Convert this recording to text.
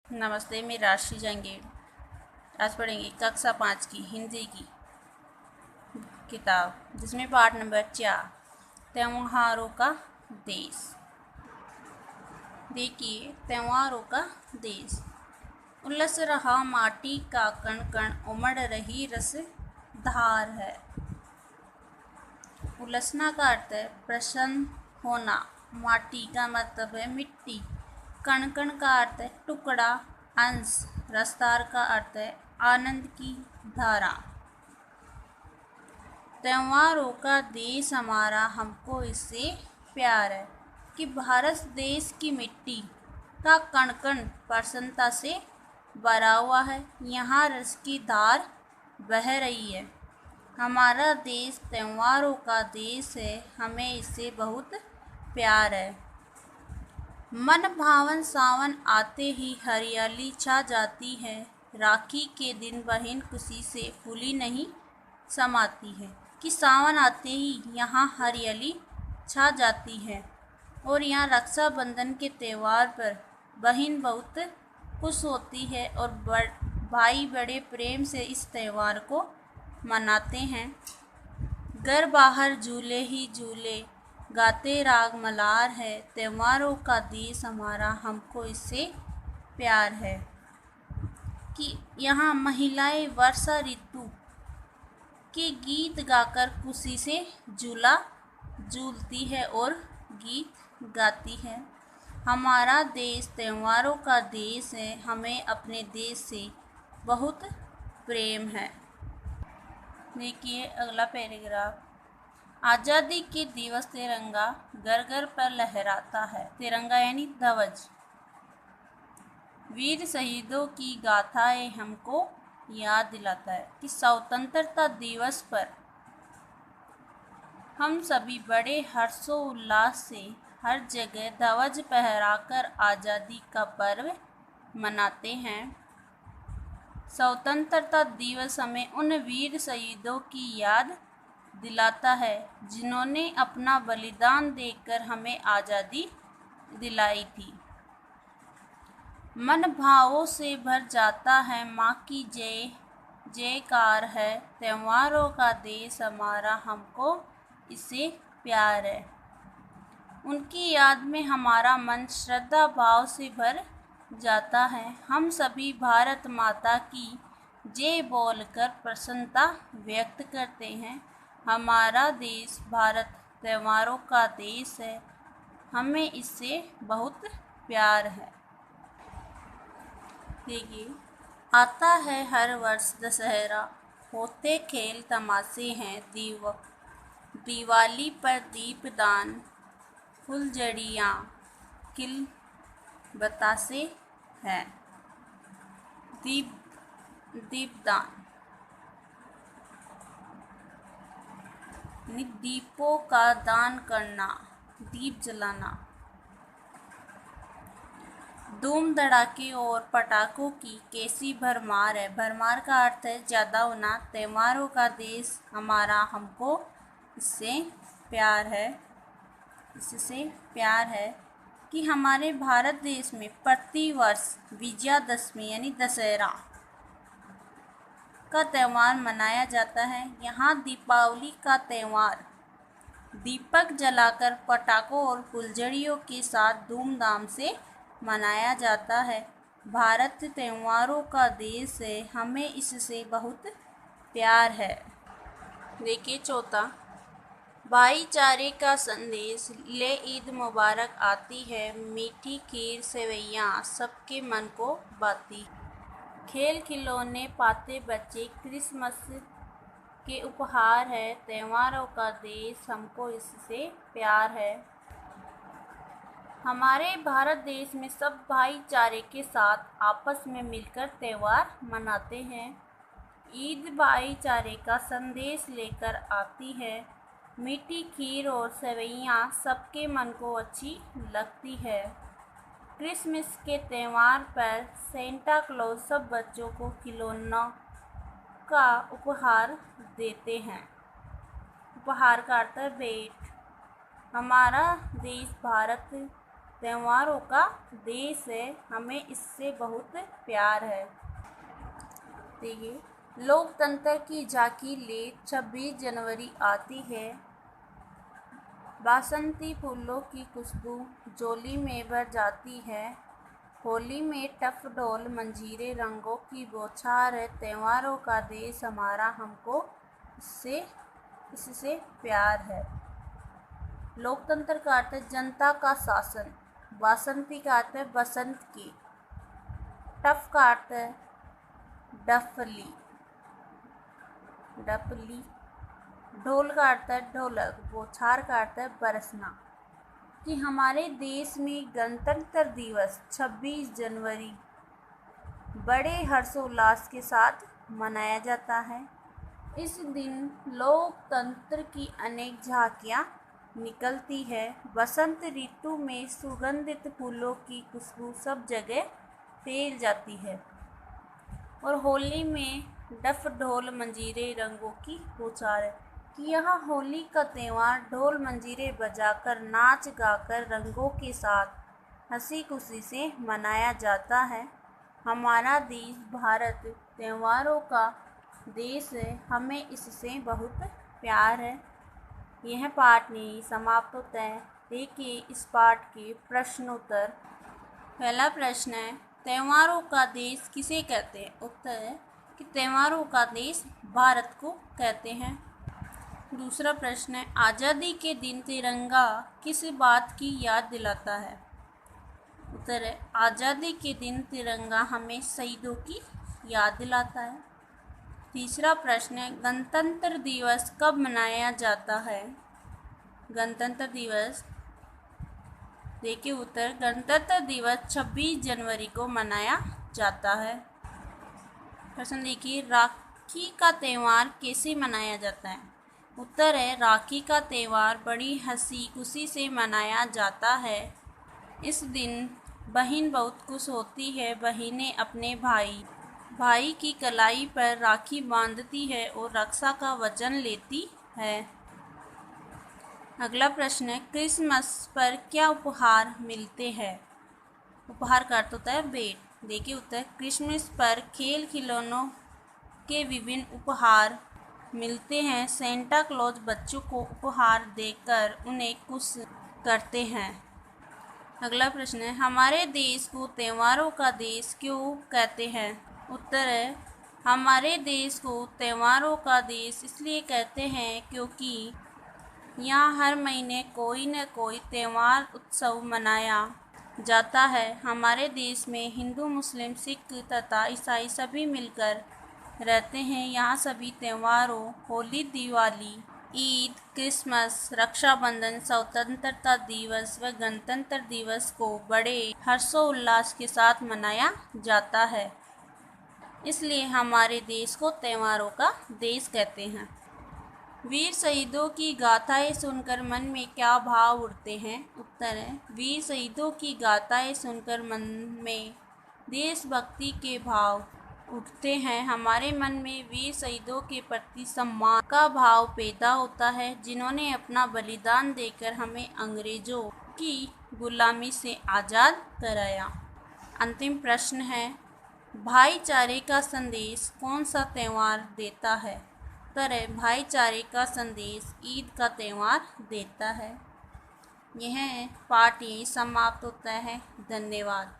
नमस्ते, मैं राशि जंगीर। आज पढ़ेंगे कक्षा 5 की हिंदी की किताब, जिसमें पाठ नंबर 4 त्योहारों का देश। देखिए, त्योहारों का देश। उलस रहा माटी का कण कण, उमड़ रही रस धार है। उलसना का अर्थ है प्रसन्न होना। माटी का मतलब है मिट्टी। कण कण का अर्थ है टुकड़ा, अंश। रसधार का अर्थ है आनंद की धारा। त्योहारों का देश हमारा, हमको इससे प्यार है। कि भारत देश की मिट्टी का कण कण प्रसन्नता से भरा हुआ है। यहाँ रस की धार बह रही है। हमारा देश त्योहारों का देश है, हमें इससे बहुत प्यार है। मन भावन सावन आते ही हरियाली छा जाती है। राखी के दिन बहन खुशी से फूली नहीं समाती है। कि सावन आते ही यहाँ हरियाली छा जाती है और यहाँ रक्षाबंधन के त्यौहार पर बहन बहुत खुश होती है और भाई बड़े प्रेम से इस त्यौहार को मनाते हैं। घर बाहर झूले ही झूले, गाते राग मल्हार है। त्योहारों का देश हमारा, हमको इससे प्यार है। कि यहाँ महिलाएं वर्षा ऋतु के गीत गाकर खुशी से झूला झूलती है और गीत गाती है। हमारा देश त्योहारों का देश है, हमें अपने देश से बहुत प्रेम है। देखिए अगला पैराग्राफ। आज़ादी के दिवस तिरंगा घर घर पर लहराता है। तिरंगा यानी ध्वज। वीर शहीदों की गाथाएं हमको याद दिलाता है। कि स्वतंत्रता दिवस पर हम सभी बड़े हर्षोल्लास से हर जगह ध्वज फहराकर आज़ादी का पर्व मनाते हैं। स्वतंत्रता दिवस हमें उन वीर शहीदों की याद दिलाता है जिन्होंने अपना बलिदान देकर हमें आज़ादी दिलाई थी। मन भावों से भर जाता है, माँ की जय जयकार है। त्योहारों का देश हमारा, हमको इससे प्यार है। उनकी याद में हमारा मन श्रद्धा भाव से भर जाता है। हम सभी भारत माता की जय बोलकर प्रसन्नता व्यक्त करते हैं। हमारा देश भारत त्योहारों का देश है, हमें इससे बहुत प्यार है। देखिए, आता है हर वर्ष दशहरा, होते खेल तमाशे हैं। दिवाली पर दीपदान, फुलझड़ियाँ किल बतासे हैं। दीपदान यानी दीपों का दान करना, दीप जलाना। धूम धड़ाके और पटाखों की कैसी भरमार है। भरमार का अर्थ है ज़्यादा होना। त्योहारों का देश हमारा, हमको इससे प्यार है। इससे प्यार है कि हमारे भारत देश में प्रतिवर्ष विजयादशमी यानी दशहरा का त्यौहार मनाया जाता है। यहाँ दीपावली का त्यौहार दीपक जलाकर पटाखों और फुलझड़ियों के साथ धूमधाम से मनाया जाता है। भारत त्योहारों का देश है, हमें इससे बहुत प्यार है। देखिए चौथा, भाईचारे का संदेश ले ईद मुबारक आती है। मीठी खीर सेवैयाँ सबके मन को भाती। खेल खिलौने पाते बच्चे क्रिसमस के उपहार है। त्योहारों का देश, हमको इससे प्यार है। हमारे भारत देश में सब भाईचारे के साथ आपस में मिलकर त्यौहार मनाते हैं। ईद भाईचारे का संदेश लेकर आती है। मीठी खीर और सेवैयाँ सबके मन को अच्छी लगती है। क्रिसमस के त्यौहार पर सेंटा क्लॉज सब बच्चों को खिलौनों का उपहार देते हैं। उपहार का अर्थ है भेंट। हमारा देश भारत त्योहारों का देश है, हमें इससे बहुत प्यार है। देखिए, लोकतंत्र की झांकी ले 26 जनवरी आती है, बासंती फूलों की खुशबू झोली में भर जाती है, होली में टफ ढोल मंजीरे रंगों की बौछार है, त्योहारों का देश हमारा, हमको इससे प्यार है। लोकतंत्र का अर्थ है जनता का शासन, बासंती का अर्थ है बसंत की, टफ का अर्थ है डफली, ढोल का अर्थ है ढोलक, बौछार का अर्थ है बरसना। कि हमारे देश में गणतंत्र दिवस 26 जनवरी बड़े हर्षोल्लास के साथ मनाया जाता है। इस दिन लोकतंत्र की अनेक झांकियाँ निकलती है। बसंत ऋतु में सुगंधित फूलों की खुशबू सब जगह फैल जाती है और होली में डफ ढोल मंजीरे रंगों की बौछार है। कि यह होली का त्यौहार ढोल मंजीरे बजाकर नाच गाकर रंगों के साथ हंसी खुशी से मनाया जाता है। हमारा देश भारत त्योहारों का देश है, हमें इससे बहुत प्यार है। यह पाठ नहीं समाप्त होता है। देखिए इस पाठ के प्रश्नोत्तर। पहला प्रश्न है, त्योहारों का देश किसे कहते हैं? उत्तर है कि त्योहारों का देश भारत को कहते हैं। दूसरा प्रश्न है, आज़ादी के दिन तिरंगा किस बात की याद दिलाता है? उत्तर है, आज़ादी के दिन तिरंगा हमें शहीदों की याद दिलाता है। तीसरा प्रश्न है, गणतंत्र दिवस कब मनाया जाता है? गणतंत्र दिवस, देखिए उत्तर, गणतंत्र दिवस 26 जनवरी को मनाया जाता है। प्रश्न देखिए, राखी का त्यौहार कैसे मनाया जाता है? उत्तर है, राखी का त्यौहार बड़ी हंसी खुशी से मनाया जाता है। इस दिन बहन बहुत खुश होती है। बहनें अपने भाई की कलाई पर राखी बांधती है और रक्षा का वचन लेती है। अगला प्रश्न है, क्रिसमस पर क्या उपहार मिलते हैं? उपहार का अर्थ होता है भेंट। देखिए उत्तर, क्रिसमस पर खेल खिलौनों के विभिन्न उपहार मिलते हैं। सेंटा क्लॉज बच्चों को उपहार देकर उन्हें खुश करते हैं। अगला प्रश्न है, हमारे देश को त्योहारों का देश क्यों कहते हैं? उत्तर है, हमारे देश को त्योहारों का देश इसलिए कहते हैं क्योंकि यहाँ हर महीने कोई न कोई त्यौहार उत्सव मनाया जाता है। हमारे देश में हिंदू मुस्लिम सिख तथा ईसाई सभी मिलकर रहते हैं। यहाँ सभी त्योहारों होली दिवाली ईद क्रिसमस रक्षाबंधन स्वतंत्रता दिवस व गणतंत्र दिवस को बड़े हर्षोल्लास के साथ मनाया जाता है, इसलिए हमारे देश को त्योहारों का देश कहते हैं। वीर शहीदों की गाथाएं सुनकर मन में क्या भाव उठते हैं? उत्तर है, वीर शहीदों की गाथाएं सुनकर मन में देशभक्ति के भाव उठते हैं। हमारे मन में वीर शहीदों के प्रति सम्मान का भाव पैदा होता है, जिन्होंने अपना बलिदान देकर हमें अंग्रेजों की गुलामी से आज़ाद कराया। अंतिम प्रश्न है, भाईचारे का संदेश कौन सा त्यौहार देता है? उत्तर है, भाईचारे का संदेश ईद का त्यौहार देता है। यह पाठ यहीं समाप्त होता है। धन्यवाद।